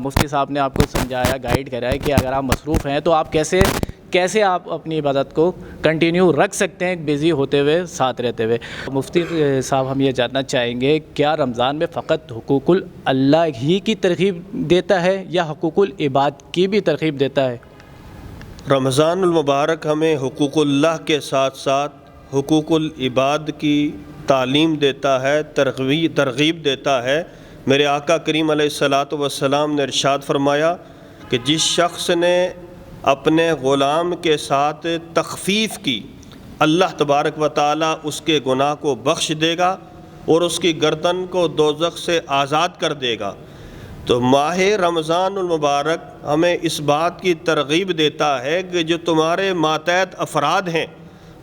مفتی صاحب نے آپ کو سمجھایا، گائیڈ کرایا کہ اگر آپ مصروف ہیں تو آپ کیسے آپ اپنی عبادت کو کنٹینیو رکھ سکتے ہیں بزی ہوتے ہوئے، ساتھ رہتے ہوئے۔ مفتی صاحب ہم یہ جاننا چاہیں گے، کیا رمضان میں فقط حقوق اللہ ہی کی ترغیب دیتا ہے یا حقوق العباد کی بھی ترغیب دیتا ہے؟ رمضان المبارک ہمیں حقوق اللہ کے ساتھ ساتھ حقوق العباد کی تعلیم دیتا ہے، ترغیب دیتا ہے۔ میرے آقا کریم علیہ الصلاۃ والسلام نے ارشاد فرمایا کہ جس شخص نے اپنے غلام کے ساتھ تخفیف کی، اللہ تبارک و تعالیٰ اس کے گناہ کو بخش دے گا اور اس کی گردن کو دوزخ سے آزاد کر دے گا۔ تو ماہ رمضان المبارک ہمیں اس بات کی ترغیب دیتا ہے کہ جو تمہارے ماتحت افراد ہیں،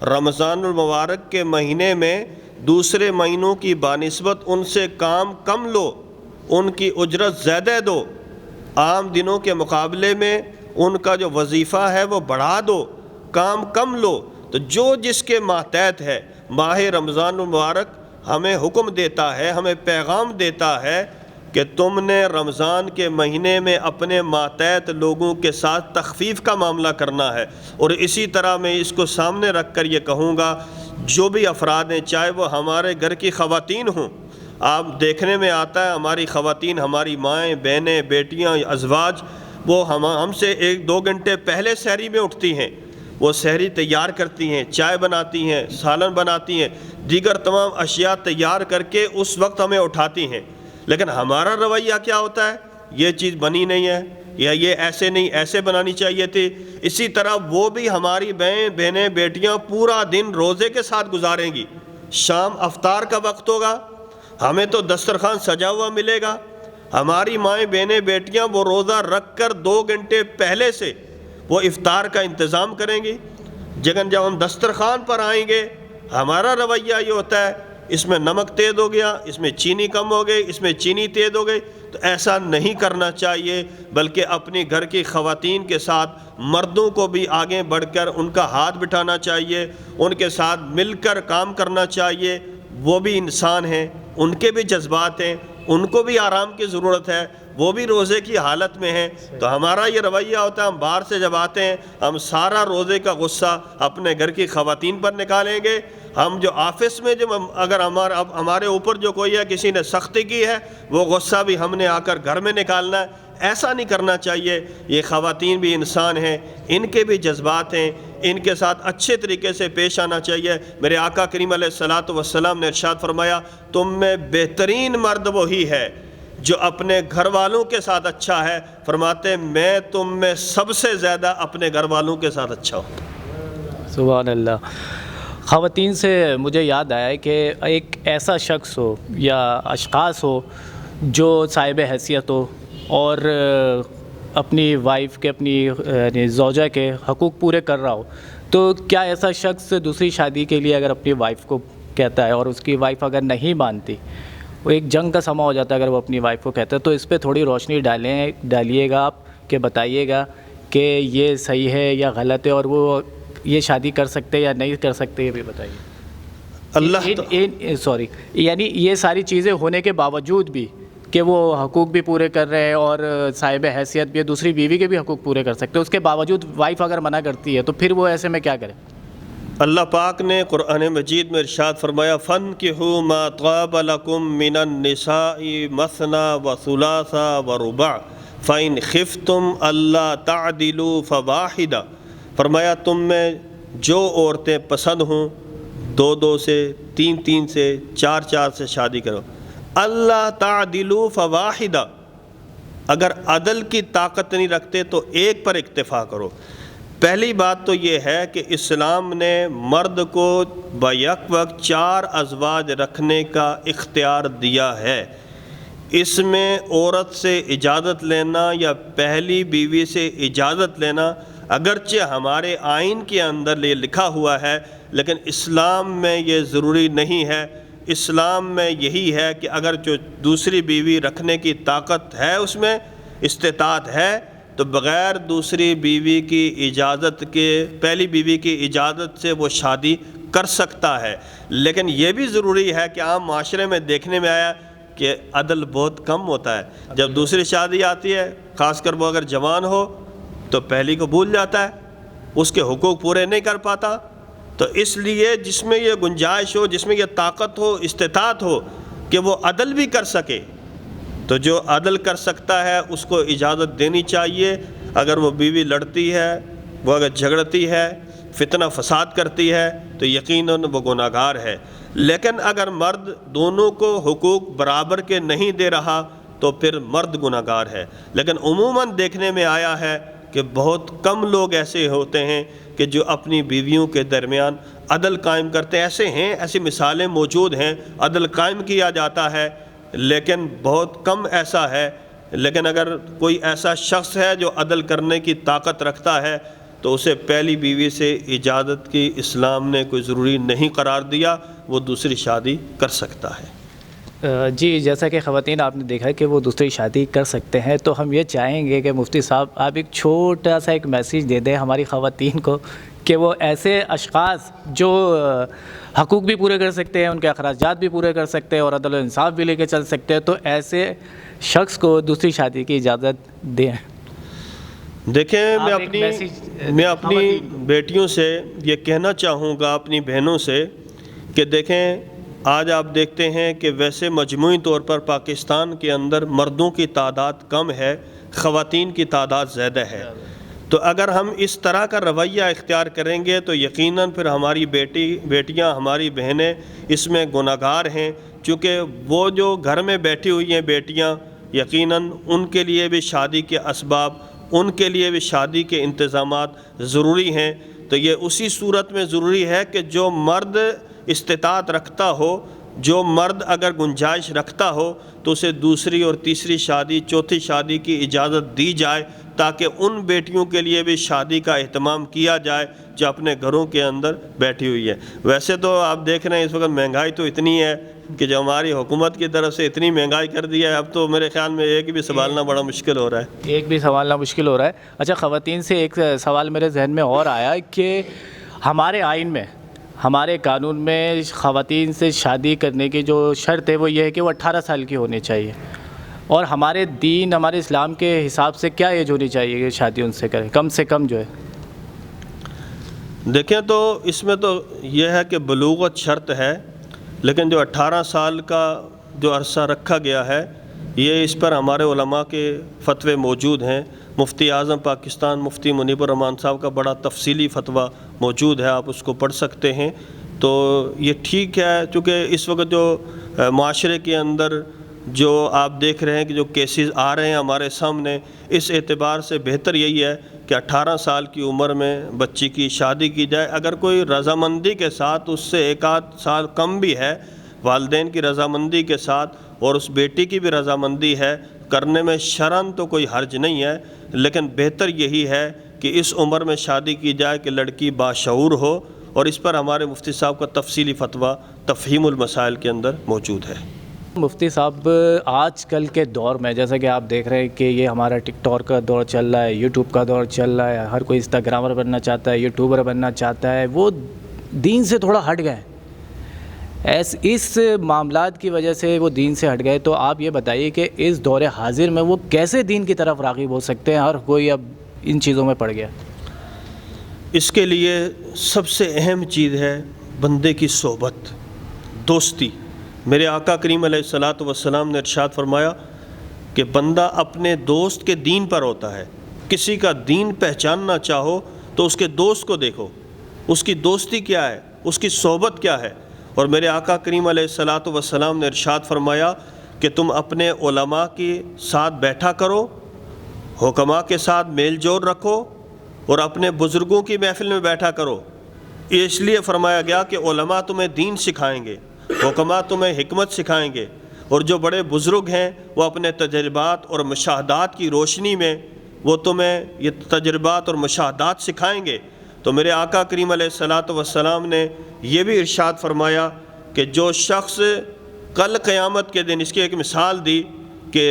رمضان المبارک کے مہینے میں دوسرے مہینوں کی بانسبت ان سے کام کم لو، ان کی اجرت زیادہ دو، عام دنوں کے مقابلے میں ان کا جو وظیفہ ہے وہ بڑھا دو، کام کم لو۔ تو جو جس کے ماتحت ہے، ماہ رمضان المبارک ہمیں حکم دیتا ہے، ہمیں پیغام دیتا ہے کہ تم نے رمضان کے مہینے میں اپنے ماتحت لوگوں کے ساتھ تخفیف کا معاملہ کرنا ہے۔ اور اسی طرح میں اس کو سامنے رکھ کر یہ کہوں گا، جو بھی افراد ہیں، چاہے وہ ہمارے گھر کی خواتین ہوں، آپ دیکھنے میں آتا ہے ہماری خواتین، ہماری مائیں، بہنیں، بیٹیاں، ازواج، وہ ہم سے 1-2 گھنٹے پہلے سحری میں اٹھتی ہیں، وہ سحری تیار کرتی ہیں، چائے بناتی ہیں، سالن بناتی ہیں، دیگر تمام اشیاء تیار کر کے اس وقت ہمیں اٹھاتی ہیں۔ لیکن ہمارا رویہ کیا ہوتا ہے؟ یہ چیز بنی نہیں ہے، یا یہ ایسے نہیں، ایسے بنانی چاہیے تھی۔ اسی طرح وہ بھی ہماری بہنیں، بیٹیاں پورا دن روزے کے ساتھ گزاریں گی، شام افطار کا وقت ہوگا، ہمیں تو دسترخوان سجا ہوا ملے گا، ہماری مائیں، بہنیں، بیٹیاں وہ روزہ رکھ کر 2 گھنٹے پہلے سے وہ افطار کا انتظام کریں گی۔ جب ہم دسترخوان پر آئیں گے، ہمارا رویہ یہ ہوتا ہے اس میں نمک تیز ہو گیا، اس میں چینی کم ہو گئی، اس میں چینی تیز ہو گئی۔ تو ایسا نہیں کرنا چاہیے، بلکہ اپنی گھر کی خواتین کے ساتھ مردوں کو بھی آگے بڑھ کر ان کا ہاتھ بٹھانا چاہیے، ان کے ساتھ مل کر کام کرنا چاہیے۔ وہ بھی انسان ہیں، ان کے بھی جذبات ہیں، ان کو بھی آرام کی ضرورت ہے، وہ بھی روزے کی حالت میں ہیں۔ تو ہمارا یہ رویہ ہوتا ہے، ہم باہر سے جب آتے ہیں ہم سارا روزے کا غصہ اپنے گھر کی خواتین پر نکالیں گے۔ ہم جو آفس میں جو اگر ہمارے اوپر جو کوئی ہے، کسی نے سختی کی ہے، وہ غصہ بھی ہم نے آ کر گھر میں نکالنا ہے۔ ایسا نہیں کرنا چاہیے۔ یہ خواتین بھی انسان ہیں، ان کے بھی جذبات ہیں، ان کے ساتھ اچھے طریقے سے پیش آنا چاہیے۔ میرے آقا کریم علیہ الصلوۃ والسلام نے ارشاد فرمایا، تم میں بہترین مرد وہی ہے جو اپنے گھر والوں کے ساتھ اچھا ہے۔ فرماتے میں تم میں سب سے زیادہ اپنے گھر والوں کے ساتھ اچھا ہوں۔ سبحان اللہ۔ خواتین سے مجھے یاد آیا ہے کہ ایک ایسا شخص ہو یا اشخاص ہو جو صاحب حیثیت ہو اور اپنی وائف کے، اپنی زوجہ کے حقوق پورے کر رہا ہو، تو کیا ایسا شخص دوسری شادی کے لیے اگر اپنی وائف کو کہتا ہے اور اس کی وائف اگر نہیں مانتی، وہ ایک جنگ کا سما ہو جاتا ہے اگر وہ اپنی وائف کو کہتا ہے، تو اس پہ تھوڑی روشنی ڈالیے گا آپ کہ بتائیے گا کہ یہ صحیح ہے یا غلط ہے، اور وہ یہ شادی کر سکتے یا نہیں کر سکتے، یہ بھی بتائیے۔ یعنی یہ ساری چیزیں ہونے کے باوجود بھی کہ وہ حقوق بھی پورے کر رہے ہیں اور صاحب حیثیت بھی ہے، دوسری بیوی کے بھی حقوق پورے کر سکتے ہیں، اس کے باوجود وائف اگر منع کرتی ہے تو پھر وہ ایسے میں کیا کرے؟ اللہ پاک نے قرآن مجید میں ارشاد فرمایا، فَانْكِحُوا مَا طَابَ لَكُم مِّنَ النِّسَاءِ مَثْنَىٰ وَثُلَاثَ وَرُبَاعَ فَإِنْ خِفْتُمْ أَلَّا تَعْدِلُوا فَوَاحِدَةً۔ فرمایا تم میں جو عورتیں پسند ہوں، 2 سے 3 سے 4 سے شادی کرو۔ اللہ تعدلوا فواحدہ، اگر عدل کی طاقت نہیں رکھتے تو ایک پر اکتفا کرو۔ پہلی بات تو یہ ہے کہ اسلام نے مرد کو بیک وقت 4 ازواج رکھنے کا اختیار دیا ہے۔ اس میں عورت سے اجازت لینا یا پہلی بیوی سے اجازت لینا اگرچہ ہمارے آئین کے اندر یہ لکھا ہوا ہے، لیکن اسلام میں یہ ضروری نہیں ہے۔ اسلام میں یہی ہے کہ اگر جو دوسری بیوی رکھنے کی طاقت ہے، اس میں استطاعت ہے، تو بغیر دوسری بیوی کی اجازت کے، پہلی بیوی کی اجازت سے وہ شادی کر سکتا ہے۔ لیکن یہ بھی ضروری ہے کہ عام معاشرے میں دیکھنے میں آیا کہ عدل بہت کم ہوتا ہے۔ جب دوسری شادی آتی ہے، خاص کر وہ اگر جوان ہو تو پہلی کو بھول جاتا ہے، اس کے حقوق پورے نہیں کر پاتا۔ تو اس لیے جس میں یہ گنجائش ہو، جس میں یہ طاقت ہو، استطاعت ہو کہ وہ عدل بھی کر سکے، تو جو عدل کر سکتا ہے اس کو اجازت دینی چاہیے۔ اگر وہ بیوی لڑتی ہے، وہ اگر جھگڑتی ہے، فتنہ فساد کرتی ہے، تو یقیناً وہ گناہ گار ہے۔ لیکن اگر مرد دونوں کو حقوق برابر کے نہیں دے رہا تو پھر مرد گناہ گار ہے۔ لیکن عموماً دیکھنے میں آیا ہے کہ بہت کم لوگ ایسے ہوتے ہیں کہ جو اپنی بیویوں کے درمیان عدل قائم کرتے ہیں۔ ایسے ہیں، ایسی مثالیں موجود ہیں، عدل قائم کیا جاتا ہے، لیکن بہت کم ایسا ہے۔ لیکن اگر کوئی ایسا شخص ہے جو عدل کرنے کی طاقت رکھتا ہے تو اسے پہلی بیوی سے اجازت کی اسلام نے کوئی ضروری نہیں قرار دیا، وہ دوسری شادی کر سکتا ہے۔ جی، جیسا کہ خواتین آپ نے دیکھا کہ وہ دوسری شادی کر سکتے ہیں، تو ہم یہ چاہیں گے کہ مفتی صاحب آپ ایک چھوٹا سا ایک میسیج دے دیں ہماری خواتین کو کہ وہ ایسے اشخاص جو حقوق بھی پورے کر سکتے ہیں، ان کے اخراجات بھی پورے کر سکتے ہیں اور عدل و انصاف بھی لے کے چل سکتے ہیں، تو ایسے شخص کو دوسری شادی کی اجازت دیں۔ دیکھیں، میں اپنی بیٹیوں سے یہ کہنا چاہوں گا، اپنی بہنوں سے، کہ دیکھیں آج آپ دیکھتے ہیں کہ ویسے مجموعی طور پر پاکستان کے اندر مردوں کی تعداد کم ہے، خواتین کی تعداد زیادہ ہے۔ تو اگر ہم اس طرح کا رویہ اختیار کریں گے تو یقیناً پھر ہماری بیٹیاں، ہماری بہنیں اس میں گناہ گار ہیں، چونکہ وہ جو گھر میں بیٹھی ہوئی ہیں بیٹیاں، یقیناً ان کے لیے بھی شادی کے اسباب، ان کے لیے بھی شادی کے انتظامات ضروری ہیں۔ تو یہ اسی صورت میں ضروری ہے کہ جو مرد استطاعت رکھتا ہو، جو مرد اگر گنجائش رکھتا ہو، تو اسے دوسری اور تیسری شادی، چوتھی شادی کی اجازت دی جائے، تاکہ ان بیٹیوں کے لیے بھی شادی کا اہتمام کیا جائے جو اپنے گھروں کے اندر بیٹھی ہوئی ہے۔ ویسے تو آپ دیکھ رہے ہیں اس وقت مہنگائی تو اتنی ہے کہ جو ہماری حکومت کی طرف سے اتنی مہنگائی کر دی ہے، اب تو میرے خیال میں ایک بھی سنبھالنا بڑا مشکل ہو رہا ہے۔ ایک بھی سنبھالنا مشکل ہو رہا ہے۔ اچھا، خواتین سے ایک سوال میرے ذہن میں اور آیا کہ ہمارے آئین میں، ہمارے قانون میں خواتین سے شادی کرنے کی جو شرط ہے وہ یہ ہے کہ وہ 18 سال کی ہونی چاہیے، اور ہمارے دین، ہمارے اسلام کے حساب سے کیا ایج ہونی چاہیے کہ شادی ان سے کریں، کم سے کم جو ہے؟ دیکھیں تو اس میں تو یہ ہے کہ بلوغت شرط ہے، لیکن جو 18 سال کا جو عرصہ رکھا گیا ہے، یہ اس پر ہمارے علماء کے فتوے موجود ہیں. مفتی اعظم پاکستان مفتی منیب الرحمان صاحب کا بڑا تفصیلی فتویٰ موجود ہے، آپ اس کو پڑھ سکتے ہیں. تو یہ ٹھیک ہے، چونکہ اس وقت جو معاشرے کے اندر جو آپ دیکھ رہے ہیں کہ جو کیسز آ رہے ہیں ہمارے سامنے، اس اعتبار سے بہتر یہی ہے کہ 18 سال کی عمر میں بچی کی شادی کی جائے. اگر کوئی رضامندی کے ساتھ، اس سے ایک آدھ سال کم بھی ہے، والدین کی رضامندی کے ساتھ اور اس بیٹی کی بھی رضامندی ہے، کرنے میں شرعاً تو کوئی حرج نہیں ہے. لیکن بہتر یہی ہے کہ اس عمر میں شادی کی جائے کہ لڑکی باشعور ہو، اور اس پر ہمارے مفتی صاحب کا تفصیلی فتویٰ تفہیم المسائل کے اندر موجود ہے. مفتی صاحب، آج کل کے دور میں جیسا کہ آپ دیکھ رہے ہیں کہ یہ ہمارا ٹک ٹاک کا دور چل رہا ہے، یوٹیوب کا دور چل رہا ہے، ہر کوئی انسٹاگرامر بننا چاہتا ہے، یوٹیوبر بننا چاہتا ہے، وہ دین سے تھوڑا ہٹ گئے. اس معاملات کی وجہ سے وہ دین سے ہٹ گئے. تو آپ یہ بتائیے کہ اس دور حاضر میں وہ کیسے دین کی طرف راغب ہو سکتے ہیں؟ ہر کوئی اب ان چیزوں میں پڑ گیا. اس کے لیے سب سے اہم چیز ہے بندے کی صحبت، دوستی. میرے آقا کریم علیہ الصلاۃ والسلام نے ارشاد فرمایا کہ بندہ اپنے دوست کے دین پر ہوتا ہے. کسی کا دین پہچاننا چاہو تو اس کے دوست کو دیکھو، اس کی دوستی کیا ہے، اس کی صحبت کیا ہے. اور میرے آقا کریم علیہ الصلاۃ والسلام نے ارشاد فرمایا کہ تم اپنے علماء کے ساتھ بیٹھا کرو، حکماء کے ساتھ میل جول رکھو، اور اپنے بزرگوں کی محفل میں بیٹھا کرو. یہ اس لیے فرمایا گیا کہ علماء تمہیں دین سکھائیں گے، حکماء تمہیں حکمت سکھائیں گے، اور جو بڑے بزرگ ہیں وہ اپنے تجربات اور مشاہدات کی روشنی میں وہ تمہیں یہ تجربات اور مشاہدات سکھائیں گے. تو میرے آقا کریم علیہ الصلاۃ والسلام نے یہ بھی ارشاد فرمایا کہ جو شخص کل قیامت کے دن، اس کی ایک مثال دی کہ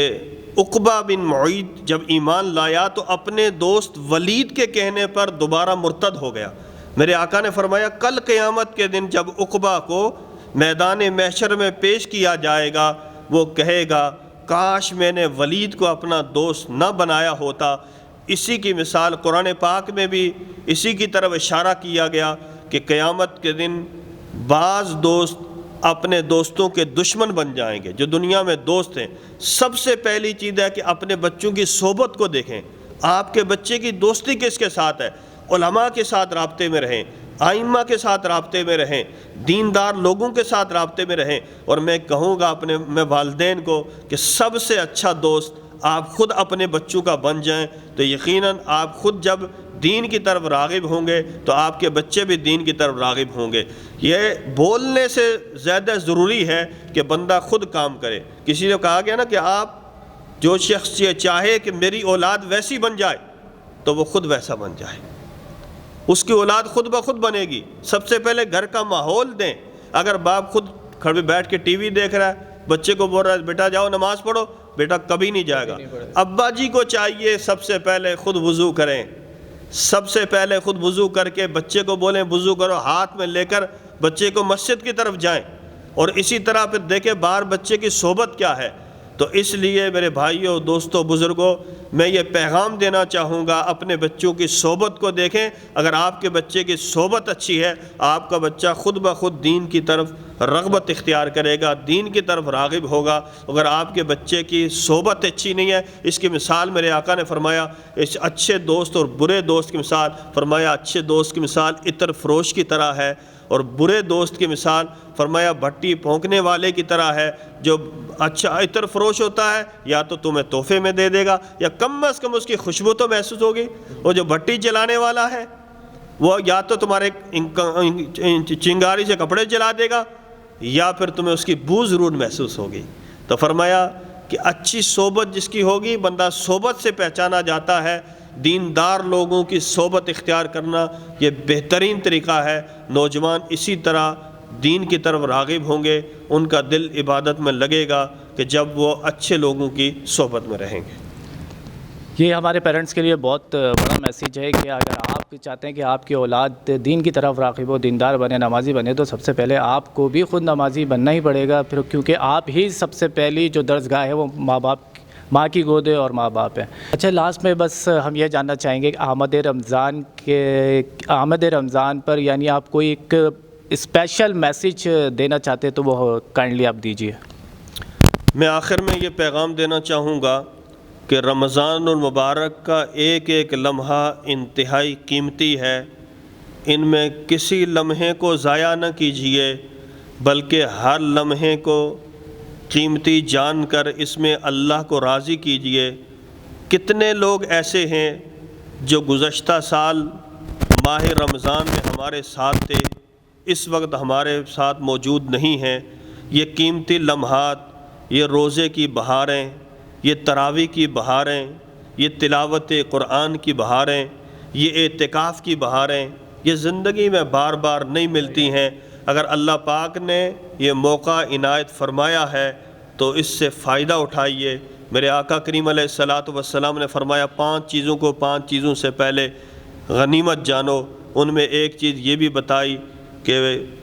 عقبہ بن معیط جب ایمان لایا تو اپنے دوست ولید کے کہنے پر دوبارہ مرتد ہو گیا. میرے آقا نے فرمایا کل قیامت کے دن جب عقبہ کو میدان محشر میں پیش کیا جائے گا، وہ کہے گا کاش میں نے ولید کو اپنا دوست نہ بنایا ہوتا. اسی کی مثال قرآن پاک میں بھی اسی کی طرف اشارہ کیا گیا کہ قیامت کے دن بعض دوست اپنے دوستوں کے دشمن بن جائیں گے. جو دنیا میں دوست ہیں، سب سے پہلی چیز ہے کہ اپنے بچوں کی صحبت کو دیکھیں. آپ کے بچے کی دوستی کس کے ساتھ ہے؟ علماء کے ساتھ رابطے میں رہیں، ائمہ کے ساتھ رابطے میں رہیں، دیندار لوگوں کے ساتھ رابطے میں رہیں. اور میں کہوں گا میں والدین کو کہ سب سے اچھا دوست آپ خود اپنے بچوں کا بن جائیں تو یقیناً آپ خود جب دین کی طرف راغب ہوں گے تو آپ کے بچے بھی دین کی طرف راغب ہوں گے. یہ بولنے سے زیادہ ضروری ہے کہ بندہ خود کام کرے. کسی نے کہا گیا نا کہ آپ جو شخص یہ چاہے کہ میری اولاد ویسی بن جائے تو وہ خود ویسا بن جائے. اس کی اولاد خود بخود بنے گی. سب سے پہلے گھر کا ماحول دیں. اگر باپ خود کھڑے بیٹھ کے ٹی وی دیکھ رہا ہے، بچے کو بول رہا ہے بیٹا جاؤ نماز پڑھو، بیٹا کبھی نہیں جائے گا. ابا جی کو چاہیے سب سے پہلے خود وضو کریں، سب سے پہلے خود وضو کر کے بچے کو بولیں وضو کرو، ہاتھ میں لے کر بچے کو مسجد کی طرف جائیں. اور اسی طرح پھر دیکھیں باہر بچے کی صحبت کیا ہے. تو اس لیے میرے بھائیوں، دوستوں، بزرگوں، میں یہ پیغام دینا چاہوں گا اپنے بچوں کی صحبت کو دیکھیں. اگر آپ کے بچے کی صحبت اچھی ہے، آپ کا بچہ خود بخود دین کی طرف رغبت اختیار کرے گا، دین کی طرف راغب ہوگا. اگر آپ کے بچے کی صحبت اچھی نہیں ہے، اس کی مثال میرے آقا نے فرمایا، اس اچھے دوست اور برے دوست کی مثال فرمایا اچھے دوست کی مثال عطر فروش کی طرح ہے، اور برے دوست کی مثال فرمایا بھٹی پھونکنے والے کی طرح ہے. جو اچھا عطر فروش ہوتا ہے یا تو تمہیں تحفے میں دے دے گا یا کم از کم اس کی خوشبو تو محسوس ہوگی. اور جو بھٹی جلانے والا ہے وہ یا تو تمہارے چنگاری سے کپڑے جلا دے گا یا پھر تمہیں اس کی بو ضرور محسوس ہوگی. تو فرمایا کہ اچھی صحبت جس کی ہوگی، بندہ صحبت سے پہچانا جاتا ہے. دیندار لوگوں کی صحبت اختیار کرنا یہ بہترین طریقہ ہے. نوجوان اسی طرح دین کی طرف راغب ہوں گے، ان کا دل عبادت میں لگے گا کہ جب وہ اچھے لوگوں کی صحبت میں رہیں گے. یہ ہمارے پیرنٹس کے لیے بہت بڑا میسیج ہے کہ اگر آپ چاہتے ہیں کہ آپ کی اولاد دین کی طرف راغب ہو، دیندار بنے، نمازی بنے، تو سب سے پہلے آپ کو بھی خود نمازی بننا ہی پڑے گا. پھر کیونکہ آپ ہی سب سے پہلی جو درسگاہ ہے وہ ماں کی گود ہے اور ماں باپ ہے. اچھا، لاسٹ میں بس ہم یہ جاننا چاہیں گے کہ آمد رمضان پر یعنی آپ کوئی ایک اسپیشل میسیج دینا چاہتے تو وہ کائنڈلی آپ دیجیے. میں آخر میں یہ پیغام دینا چاہوں گا کہ رمضان المبارک کا ایک ایک لمحہ انتہائی قیمتی ہے. ان میں کسی لمحے کو ضائع نہ کیجیے، بلکہ ہر لمحے کو قیمتی جان کر اس میں اللہ کو راضی کیجیے. کتنے لوگ ایسے ہیں جو گزشتہ سال ماہ رمضان میں ہمارے ساتھ تھے، اس وقت ہمارے ساتھ موجود نہیں ہیں. یہ قیمتی لمحات، یہ روزے کی بہاریں، یہ تراویح کی بہاریں، یہ تلاوت قرآن کی بہاریں، یہ اعتکاف کی بہاریں، یہ زندگی میں بار بار نہیں ملتی ہیں. اگر اللہ پاک نے یہ موقع عنایت فرمایا ہے تو اس سے فائدہ اٹھائیے. میرے آقا کریم علیہ الصلاۃ والسلام نے فرمایا 5 چیزوں کو 5 چیزوں سے پہلے غنیمت جانو. ان میں ایک چیز یہ بھی بتائی کہ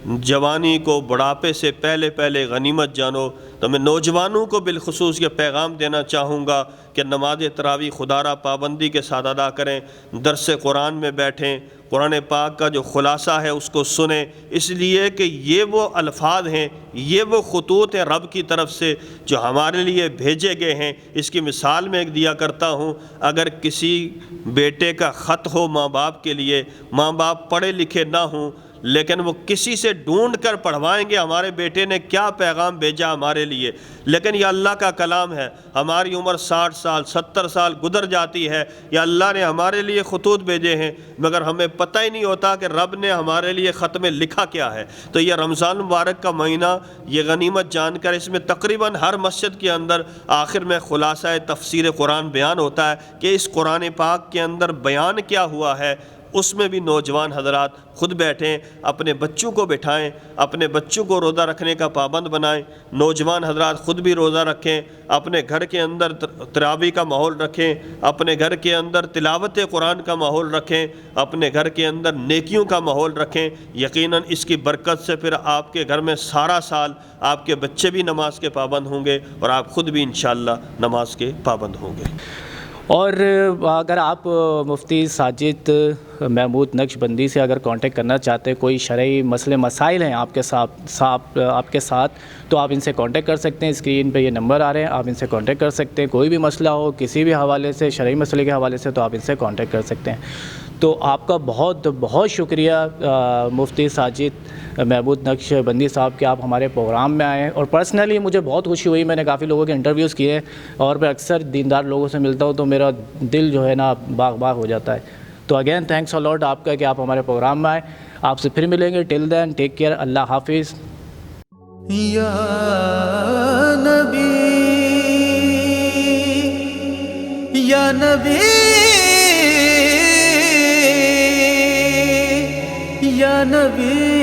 جوانی کو بڑھاپے سے پہلے پہلے غنیمت جانو. تو میں نوجوانوں کو بالخصوص یہ پیغام دینا چاہوں گا کہ نماز تراویح خدا را پابندی کے ساتھ ادا کریں، درس قرآن میں بیٹھیں، قرآن پاک کا جو خلاصہ ہے اس کو سنیں، اس لیے کہ یہ وہ الفاظ ہیں، یہ وہ خطوط ہیں رب کی طرف سے جو ہمارے لیے بھیجے گئے ہیں. اس کی مثال میں ایک دیا کرتا ہوں. اگر کسی بیٹے کا خط ہو ماں باپ کے لیے، ماں باپ پڑھے لکھے نہ ہوں لیکن وہ کسی سے ڈھونڈ کر پڑھوائیں گے ہمارے بیٹے نے کیا پیغام بھیجا ہمارے لیے. لیکن یہ اللہ کا کلام ہے. ہماری عمر 60 سال 70 سال گزر جاتی ہے، یا اللہ نے ہمارے لیے خطوط بھیجے ہیں مگر ہمیں پتہ ہی نہیں ہوتا کہ رب نے ہمارے لیے خط میں لکھا کیا ہے. تو یہ رمضان مبارک کا مہینہ، یہ غنیمت جان کر اس میں تقریباً ہر مسجد کے اندر آخر میں خلاصہ تفسیر قرآن بیان ہوتا ہے کہ اس قرآن پاک کے اندر بیان کیا ہوا ہے. اس میں بھی نوجوان حضرات خود بیٹھیں، اپنے بچوں کو بٹھائیں، اپنے بچوں کو روزہ رکھنے کا پابند بنائیں. نوجوان حضرات خود بھی روزہ رکھیں، اپنے گھر کے اندر تراویح کا ماحول رکھیں، اپنے گھر کے اندر تلاوت قرآن کا ماحول رکھیں، اپنے گھر کے اندر نیکیوں کا ماحول رکھیں. یقیناً اس کی برکت سے پھر آپ کے گھر میں سارا سال آپ کے بچے بھی نماز کے پابند ہوں گے اور آپ خود بھی انشاءاللہ نماز کے پابند ہوں گے. اور اگر آپ مفتی ساجد محمود نقشبندی سے اگر کانٹیکٹ کرنا چاہتے ہیں، کوئی شرعی مسئلے مسائل ہیں آپ کے ساتھ تو آپ ان سے کانٹیکٹ کر سکتے ہیں. اسکرین پہ یہ نمبر آ رہے ہیں، آپ ان سے کانٹیکٹ کر سکتے ہیں. کوئی بھی مسئلہ ہو کسی بھی حوالے سے، شرعی مسئلے کے حوالے سے، تو آپ ان سے کانٹیکٹ کر سکتے ہیں. تو آپ کا بہت بہت شکریہ مفتی ساجد محمود نقشبندی صاحب کہ آپ ہمارے پروگرام میں آئے ہیں. اور پرسنلی مجھے بہت خوشی ہوئی، میں نے کافی لوگوں کے انٹرویوز کیے اور میں اکثر دیندار لوگوں سے ملتا ہوں تو میرا دل جو ہے نا باغ باغ ہو جاتا ہے. تو اگین تھینکس الاٹ آپ کا کہ آپ ہمارے پروگرام میں آئے. آپ سے پھر ملیں گے. ٹل دین ٹیک کیئر. اللہ حافظ. یا نبی یا نبی یا نبی